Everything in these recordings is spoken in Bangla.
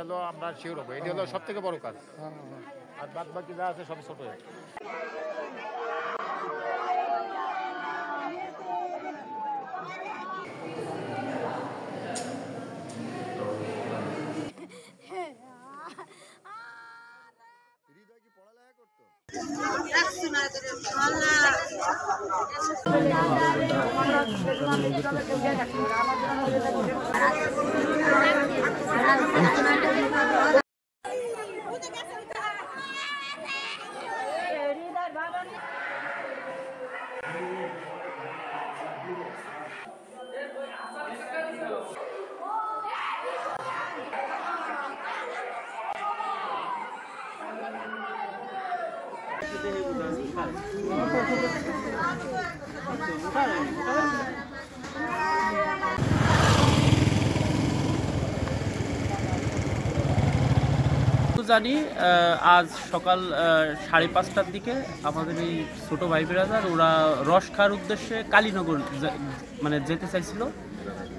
এলো আমরা শিওর হবো, এটি হলো সব থেকে বড় কাজ। আর বাদ বাকি যা আছে সব ছোট। জানি আজ সকাল 5:30টার দিকে আমাদের এই ছোটো ভাই ব্রাদার ওরা রস খাওয়ার উদ্দেশ্যে কালীনগর মানে যেতে চাইছিল।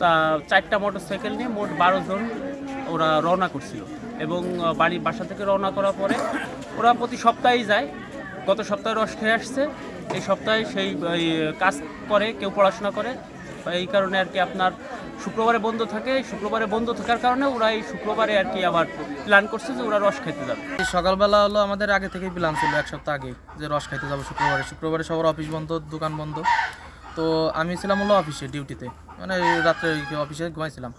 তা 4টা মোটরসাইকেল নিয়ে মোট 12 জন ওরা রওনা করছিল এবং বাসা থেকে রওনা করার পরে ওরা প্রতি সপ্তাহেই যায়। গত সপ্তাহে রস খেয়ে আসছে, এই সপ্তাহে সেই কাজ করে, কেউ পড়াশোনা করে। এই কারণে আর কি আপনার শুক্রবারে বন্ধ থাকে। শুক্রবারে বন্ধ থাকার কারণে ওরা এই শুক্রবারে আর কি আবার প্ল্যান করছে যে ওরা রস খাইতে যাবে। সকালবেলা হলো আমাদের আগে থেকেই প্ল্যান ছিল, 1 সপ্তাহ আগে, যে রস খাইতে যাবো শুক্রবারে সবার অফিস বন্ধ, দোকান বন্ধ। তো আমি ছিলাম হলো অফিসে ডিউটিতে, মানে রাত্রে অফিসে ঘুমাইছিলাম।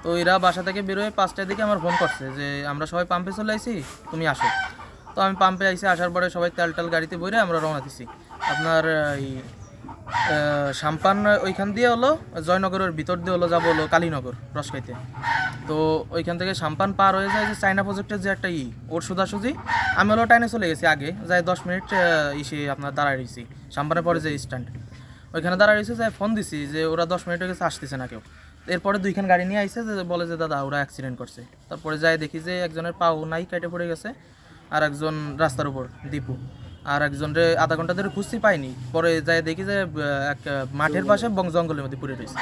তো এরা বাসা থেকে বেরোয় 5টার দিকে আমার ফোন করছে যে আমরা সবাই পাম্পে চলে আইছি, তুমি আসো। তো আমি পাম্পে আইসি, আসার পরে সবাই তেল গাড়িতে বইরে আমরা রওনা দিছি। আপনার এই সাম্পান ওইখান দিয়ে হলো জয়নগরের ভিতর দিয়ে হলো যাবো হলো কালীনগর রস খাইতে। তো ওইখান থেকে সাম্পান পার হয়ে যায় যে চায়না প্রজেক্টের যে একটা ওর সোজাসুজি আমি হলো টাইনে চলে গেছি আগে, যাই 10 মিনিট এসে আপনার দাঁড়ায় রয়েছি সাম্পানের পরে যে স্ট্যান্ড, ওইখানে দাঁড়ায় রয়েছে। যাই ফোন দিছি যে ওরা 10 মিনিট হয়ে গেছে, আসতেছে না কেউ। এরপরে 2খান গাড়ি নিয়ে আইসে, যে বলে যে দাদা ওরা অ্যাক্সিডেন্ট করছে। তারপরে যাই দেখি যে একজনের পাও নাই, কেটে পড়ে গেছে, আর একজন রাস্তার উপর দীপু, আর একজনরে আধা ঘন্টা ধরে খুঁজছি, পাইনি। পরে যাই দেখি যে এক মাঠের পাশে বং জঙ্গলের মধ্যে পড়ে রয়েছে।